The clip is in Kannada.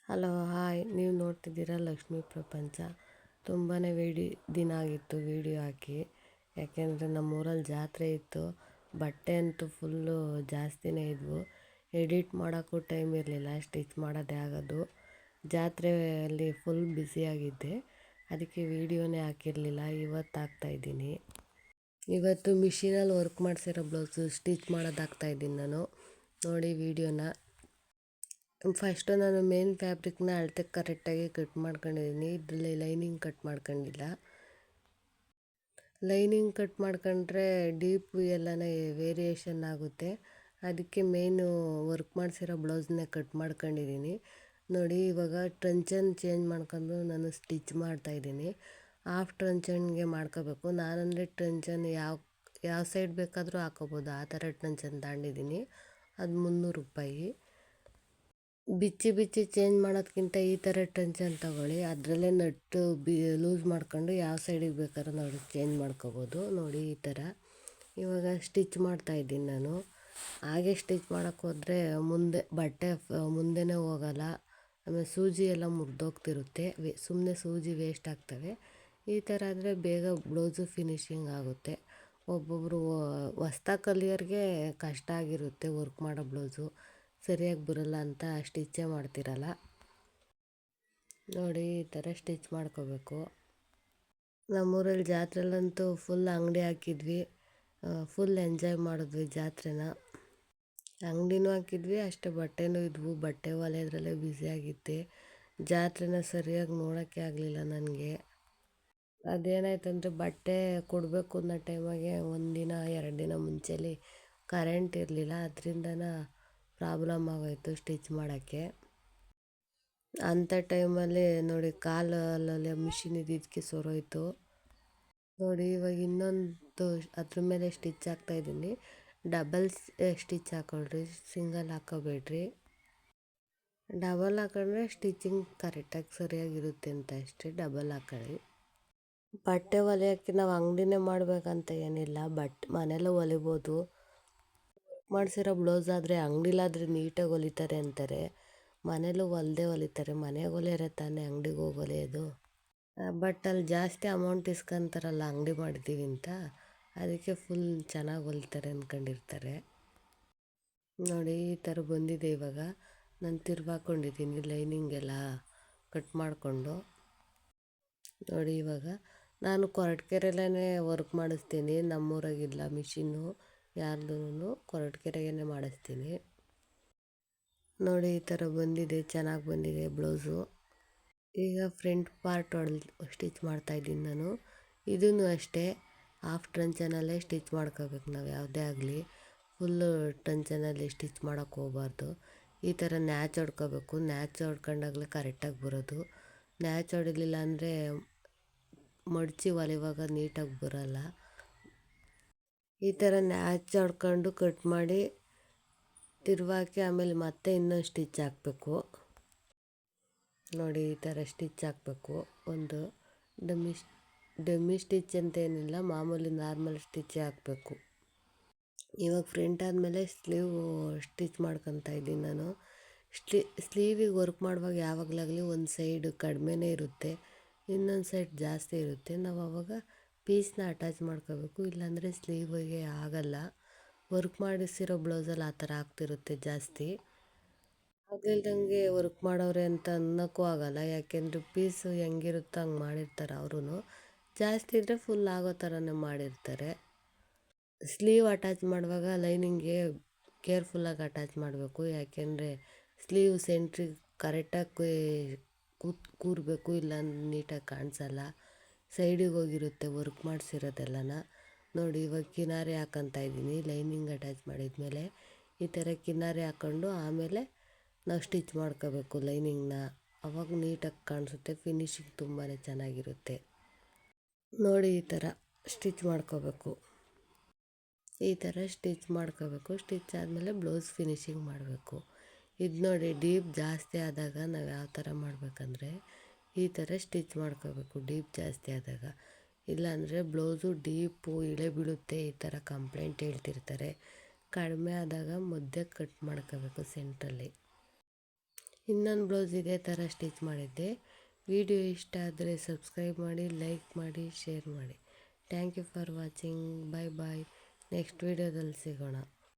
ಹಲೋ ಹಾಯ್, ನೀವು ನೋಡ್ತಿದ್ದೀರಾ ಲಕ್ಷ್ಮೀ ಪ್ರಪಂಚ. ತುಂಬಾ ದಿನ ಆಗಿತ್ತು ವೀಡಿಯೋ ಹಾಕಿ. ಯಾಕೆಂದರೆ ನಮ್ಮೂರಲ್ಲಿ ಜಾತ್ರೆ ಇತ್ತು. ಬಟ್ಟೆ ಅಂತೂ ಫುಲ್ಲು ಜಾಸ್ತಿನೇ ಇದ್ವು. ಎಡಿಟ್ ಮಾಡೋಕ್ಕೂ ಟೈಮ್ ಇರಲಿಲ್ಲ, ಸ್ಟಿಚ್ ಮಾಡೋದೇ ಆಗೋದು. ಜಾತ್ರೆಯಲ್ಲಿ ಫುಲ್ ಬ್ಯುಸಿಯಾಗಿದ್ದೆ, ಅದಕ್ಕೆ ವೀಡಿಯೋನೇ ಹಾಕಿರಲಿಲ್ಲ. ಇವತ್ತು ಹಾಕ್ತಾಯಿದ್ದೀನಿ. ಇವತ್ತು ಮಿಷಿನಲ್ಲಿ ವರ್ಕ್ ಮಾಡಿಸಿರೋ ಬ್ಲೌಸು ಸ್ಟಿಚ್ ಮಾಡೋದು ಹಾಕ್ತಾಯಿದ್ದೀನಿ ನಾನು. ನೋಡಿ ವೀಡಿಯೋನ. ಫಸ್ಟು ನಾನು ಮೇನ್ ಫ್ಯಾಬ್ರಿಕ್ನ ಅಳತೆ ಕರೆಕ್ಟಾಗಿ ಕಟ್ ಮಾಡ್ಕೊಂಡಿದ್ದೀನಿ. ಇದರಲ್ಲಿ ಲೈನಿಂಗ್ ಕಟ್ ಮಾಡ್ಕೊಂಡಿಲ್ಲ. ಲೈನಿಂಗ್ ಕಟ್ ಮಾಡ್ಕೊಂಡ್ರೆ ಡೀಪ್ ಎಲ್ಲನೇ ವೇರಿಯೇಷನ್ ಆಗುತ್ತೆ. ಅದಕ್ಕೆ ಮೇನು ವರ್ಕ್ ಮಾಡಿಸಿರೋ ಬ್ಲೌಸ್ನೇ ಕಟ್ ಮಾಡ್ಕೊಂಡಿದ್ದೀನಿ. ನೋಡಿ ಇವಾಗ ಟ್ರಂಚನ್ ಚೇಂಜ್ ಮಾಡ್ಕೊಂಡು ನಾನು ಸ್ಟಿಚ್ ಮಾಡ್ತಾಯಿದ್ದೀನಿ. ಹಾಫ್ ಟ್ರಂಚನ್ಗೆ ಮಾಡ್ಕೋಬೇಕು. ನಾನಂದರೆ ಟ್ರಂಚನ್ ಯಾವ ಸೈಡ್ ಬೇಕಾದರೂ ಹಾಕೋಬೋದು, ಆ ಥರ ಟ್ರಂಚನ್ ತಗೊಂಡಿದ್ದೀನಿ. ಅದು 300 ರೂಪಾಯಿ. ಬಿಚ್ಚಿ ಚೇಂಜ್ ಮಾಡೋದಕ್ಕಿಂತ ಈ ಥರ ಟ್ರಂಚನ್ ತೊಗೊಳ್ಳಿ. ಅದರಲ್ಲೇ ನಟ್ಟು ಲೂಸ್ ಮಾಡ್ಕೊಂಡು ಯಾವ ಸೈಡಿಗೆ ಬೇಕಾದ್ರೂ ನಾವು ಚೇಂಜ್ ಮಾಡ್ಕೋಬೋದು. ನೋಡಿ ಈ ಥರ. ಇವಾಗ ಸ್ಟಿಚ್ ಮಾಡ್ತಾಯಿದ್ದೀನಿ ನಾನು. ಹಾಗೆ ಸ್ಟಿಚ್ ಮಾಡೋಕ್ಕೆ ಹೋದರೆ ಬಟ್ಟೆ ಮುಂದೆನೇ ಹೋಗಲ್ಲ. ಆಮೇಲೆ ಸೂಜಿ ಎಲ್ಲ ಮುರಿದೋಗ್ತಿರುತ್ತೆ, ಸುಮ್ಮನೆ ಸೂಜಿ ವೇಸ್ಟ್ ಆಗ್ತವೆ. ಈ ಥರ ಆದರೆ ಬೇಗ ಬ್ಲೌಸು ಫಿನಿಶಿಂಗ್ ಆಗುತ್ತೆ. ಒಬ್ಬೊಬ್ಬರು ಹೊಸ್ದಾಗಿ ಕಲಿಯೋರಿಗೆ ಕಷ್ಟ ಆಗಿರುತ್ತೆ ವರ್ಕ್ ಮಾಡೋ ಬ್ಲೌಸು. ಸರಿಯಾಗಿ ಬರೋಲ್ಲ ಅಂತ ಸ್ಟಿಚ್ಚೇ ಮಾಡ್ತಿರಲ್ಲ. ನೋಡಿ ಈ ಥರ ಸ್ಟಿಚ್ ಮಾಡ್ಕೋಬೇಕು. ನಮ್ಮೂರಲ್ಲಿ ಜಾತ್ರೆಲಂತೂ ಫುಲ್ ಅಂಗಡಿ ಹಾಕಿದ್ವಿ. ಫುಲ್ ಎಂಜಾಯ್ ಮಾಡಿದ್ವಿ ಜಾತ್ರೆನ. ಅಂಗಡಿನೂ ಹಾಕಿದ್ವಿ, ಅಷ್ಟೇ ಬಟ್ಟೆನೂ ಇದ್ವು. ಬಟ್ಟೆ ಹೊಲಿಯೋದ್ರಲ್ಲೇ ಬ್ಯುಸಿಯಾಗಿದ್ದೆ. ಜಾತ್ರೆನ ಸರಿಯಾಗಿ ನೋಡೋಕ್ಕೆ ಆಗಲಿಲ್ಲ ನನಗೆ. ಅದೇನಾಯ್ತಂದರೆ ಬಟ್ಟೆ ಕೊಡಬೇಕು ಅನ್ನೋ ಟೈಮಾಗೆ 1 ದಿನ 2 ದಿನ ಮುಂಚೆಲಿ ಕರೆಂಟ್ ಇರಲಿಲ್ಲ. ಅದರಿಂದನ ಪ್ರಾಬ್ಲಮ್ ಆಗೋಯ್ತು ಸ್ಟಿಚ್ ಮಾಡೋಕ್ಕೆ. ಅಂಥ ಟೈಮಲ್ಲಿ ನೋಡಿ ಕಾಲಲ್ಲಿ ಮಿಷಿನ್ ಇದ್ದಿದ್ದಕ್ಕೆ ಸೋರೋಯ್ತು. ನೋಡಿ ಇವಾಗ ಇನ್ನೊಂದು ಅದ್ರ ಮೇಲೆ ಸ್ಟಿಚ್ ಹಾಕ್ತಾಯಿದ್ದೀನಿ. ಡಬಲ್ ಸ್ಟಿಚ್ ಹಾಕ್ಕೊಳ್ರಿ, ಸಿಂಗಲ್ ಹಾಕ್ಕೋಬೇಡ್ರಿ. ಡಬಲ್ ಹಾಕೊಂಡ್ರೆ ಸ್ಟಿಚಿಂಗ್ ಕರೆಕ್ಟಾಗಿ ಸರಿಯಾಗಿರುತ್ತೆ ಅಂತ ಅಷ್ಟೇ. ಡಬಲ್ ಹಾಕೊಳ್ಳಿ. ಬಟ್ಟೆ ಹೊಲಿಯೋಕ್ಕೆ ನಾವು ಅಂಗಡಿನೇ ಮಾಡಬೇಕಂತ ಏನಿಲ್ಲ, ಮನೇಲೂ ಹೊಲಿಬೋದು. ಮಾಡಿಸಿರೋ ಬ್ಲೌಸ್ ಆದರೆ ಅಂಗಡಿಲಾದರೆ ನೀಟಾಗಿ ಹೊಲಿತಾರೆ ಅಂತಾರೆ, ಮನೇಲೂ ಹೊಲಿತಾರೆ. ಮನೆಗೆ ಹೊಲಿಯೋರೆ ತಾನೇ ಅಂಗಡಿಗೆ ಹೋಗಿ ಹೊಲಿಯೋದು. ಬಟ್ ಅಲ್ಲಿ ಜಾಸ್ತಿ ಅಮೌಂಟ್ ಇಸ್ಕೊಂತಾರಲ್ಲ ಅಂಗಡಿ ಮಾಡಿದ್ದೀವಿ ಅಂತ, ಅದಕ್ಕೆ ಫುಲ್ ಚೆನ್ನಾಗಿ ಹೊಲಿತಾರೆ ಅಂದ್ಕೊಂಡಿರ್ತಾರೆ. ನೋಡಿ ಈ ಥರ ಬಂದಿದೆ. ಇವಾಗ ನಾನು ತಿರ್ವಾಕೊಂಡಿದ್ದೀನಿ ಲೈನಿಂಗೆಲ್ಲ ಕಟ್ ಮಾಡಿಕೊಂಡು. ನೋಡಿ ಇವಾಗ ನಾನು ಕೊರಟಗೆರೆಲೇ ವರ್ಕ್ ಮಾಡಿಸ್ತೀನಿ. ನಮ್ಮೂರಾಗಿಲ್ಲ ಮಿಷಿನ್ನು, ಯಾರ್ದೂ ಕೊರಟಗೆರೆಗೇ ಮಾಡಿಸ್ತೀನಿ. ನೋಡಿ ಈ ಥರ ಬಂದಿದೆ, ಚೆನ್ನಾಗಿ ಬಂದಿದೆ ಬ್ಲೌಸು. ಈಗ ಫ್ರಂಟ್ ಪಾರ್ಟ್ ಸ್ಟಿಚ್ ಮಾಡ್ತಾಯಿದ್ದೀನಿ ನಾನು. ಇದೂ ಅಷ್ಟೇ, ಹಾಫ್ ಟ್ರಂಚನಲ್ಲೇ ಸ್ಟಿಚ್ ಮಾಡ್ಕೋಬೇಕು ನಾವು ಯಾವುದೇ ಆಗಲಿ. ಫುಲ್ಲು ಟ್ರಂಚನಲ್ಲಿ ಸ್ಟಿಚ್ ಮಾಡೋಕ್ಕೆ ಹೋಗಬಾರ್ದು. ಈ ಥರ ನ್ಯಾಚ್ ಹೊಡ್ಕೋಬೇಕು. ನ್ಯಾಚ್ ಹೊಡ್ಕೊಂಡಾಗಲೇ ಕರೆಕ್ಟಾಗಿ ಬರೋದು. ನ್ಯಾಚ್ ಹೊಡಿಲಿಲ್ಲ ಅಂದರೆ ಮಡಚಿ ಹೊಲಿವಾಗ ನೀಟಾಗಿ ಬರೋಲ್ಲ. ಈ ಥರ ನ್ಯಾಚ್ ಹೊಡ್ಕೊಂಡು ಕಟ್ ಮಾಡಿ ತಿರುವಾಕಿ ಆಮೇಲೆ ಮತ್ತೆ ಇನ್ನೊಂದು ಸ್ಟಿಚ್ ಹಾಕಬೇಕು. ನೋಡಿ ಈ ಥರ ಸ್ಟಿಚ್ ಹಾಕಬೇಕು. ಒಂದು ಡಮ್ಮಿ ಸ್ಟಿಚ್ ಅಂತ ಏನಿಲ್ಲ, ಮಾಮೂಲಿ ನಾರ್ಮಲ್ ಸ್ಟಿಚ್ಚೇ ಹಾಕಬೇಕು. ಇವಾಗ ಫ್ರಂಟ್ ಆದಮೇಲೆ ಸ್ಲೀವ್ ಸ್ಟಿಚ್ ಮಾಡ್ಕೊತಾ ಇದ್ದೀನಿ ನಾನು. ಸ್ಲೀವಿಗೆ ವರ್ಕ್ ಮಾಡುವಾಗ ಯಾವಾಗಲಾಗಲಿ ಒಂದು ಸೈಡ್ ಕಡಿಮೆನೇ ಇರುತ್ತೆ, ಇನ್ನೊಂದು ಸೈಡ್ ಜಾಸ್ತಿ ಇರುತ್ತೆ. ನಾವು ಆವಾಗ ಪೀಸ್ನ ಅಟ್ಯಾಚ್ ಮಾಡ್ಕೋಬೇಕು, ಇಲ್ಲಾಂದರೆ ಸ್ಲೀವಿಗೆ ಆಗಲ್ಲ. ವರ್ಕ್ ಮಾಡಿಸಿರೋ ಬ್ಲೌಸಲ್ಲಿ ಆ ಥರ ಆಗ್ತಿರುತ್ತೆ ಜಾಸ್ತಿ. ಆಗಿಲ್ದಂಗೆ ವರ್ಕ್ ಮಾಡೋರೆ ಅಂತ ಅನ್ನೋಕ್ಕೂ ಆಗಲ್ಲ, ಯಾಕೆಂದರೆ ಪೀಸು ಹೆಂಗಿರುತ್ತೋ ಹಂಗೆ ಮಾಡಿರ್ತಾರೆ ಅವರು. ಜಾಸ್ತಿ ಇದ್ದರೆ ಫುಲ್ ಆಗೋ ಥರನೇ ಮಾಡಿರ್ತಾರೆ. ಸ್ಲೀವ್ ಅಟ್ಯಾಚ್ ಮಾಡುವಾಗ ಲೈನಿಂಗ್ಗೆ ಕೇರ್ಫುಲ್ಲಾಗಿ ಅಟ್ಯಾಚ್ ಮಾಡಬೇಕು, ಯಾಕೆಂದರೆ ಸ್ಲೀವ್ ಸೆಂಟ್ರಿಗೆ ಕರೆಕ್ಟಾಗಿ ಕೂರಬೇಕು, ಇಲ್ಲ ನೀಟಾಗಿ ಕಾಣಿಸಲ್ಲ, ಸೈಡಿಗೆ ಹೋಗಿರುತ್ತೆ ವರ್ಕ್ ಮಾಡಿಸಿರೋದೆಲ್ಲನ. ನೋಡಿ ಇವಾಗ ಕಿನಾರಿ ಹಾಕ್ಕೊತಾ ಇದ್ದೀನಿ. ಲೈನಿಂಗ್ ಅಟ್ಯಾಚ್ ಮಾಡಿದ್ಮೇಲೆ ಈ ಥರ ಕಿನಾರಿ ಹಾಕ್ಕೊಂಡು ಆಮೇಲೆ ನಾವು ಸ್ಟಿಚ್ ಮಾಡ್ಕೋಬೇಕು ಲೈನಿಂಗ್ನ. ಅವಾಗ ನೀಟಾಗಿ ಕಾಣಿಸುತ್ತೆ, ಫಿನಿಶಿಂಗ್ ತುಂಬಾ ಚೆನ್ನಾಗಿರುತ್ತೆ. ನೋಡಿ ಈ ಥರ ಸ್ಟಿಚ್ ಮಾಡ್ಕೋಬೇಕು. ಈ ಥರ ಸ್ಟಿಚ್ ಮಾಡ್ಕೋಬೇಕು. ಸ್ಟಿಚ್ ಆದಮೇಲೆ ಬ್ಲೌಸ್ ಫಿನಿಶಿಂಗ್ ಮಾಡಬೇಕು. ಇದು ನೋಡಿ ಡೀಪ್ ಜಾಸ್ತಿ ಆದಾಗ ನಾವು ಯಾವ ಥರ ಮಾಡಬೇಕಂದ್ರೆ ಈ ಥರ ಸ್ಟಿಚ್ ಮಾಡ್ಕೋಬೇಕು ಡೀಪ್ ಜಾಸ್ತಿ ಆದಾಗ. ಇಲ್ಲಾಂದರೆ ಬ್ಲೌಸು ಡೀಪು ಇಳೆ ಬೀಳುತ್ತೆ, ಈ ಥರ ಕಂಪ್ಲೇಂಟ್ ಹೇಳ್ತಿರ್ತಾರೆ. ಕಡಿಮೆ ಆದಾಗ ಮಧ್ಯಕ್ಕೆ ಕಟ್ ಮಾಡ್ಕೋಬೇಕು ಸೆಂಟ್ರಲ್ಲಿ. ಇನ್ನೊಂದು ಬ್ಲೌಸ್ ಇದೇ ಥರ ಸ್ಟಿಚ್ ಮಾಡಿದ್ದೆ. ವಿಡಿಯೋ ಇಷ್ಟ ಆದರೆ ಸಬ್ಸ್ಕ್ರೈಬ್ ಮಾಡಿ, ಲೈಕ್ ಮಾಡಿ, ಶೇರ್ ಮಾಡಿ. Thank you for watching. Bye bye. Next ವಿಡಿಯೋದಲ್ಲಿ ಸಿಗೋಣ.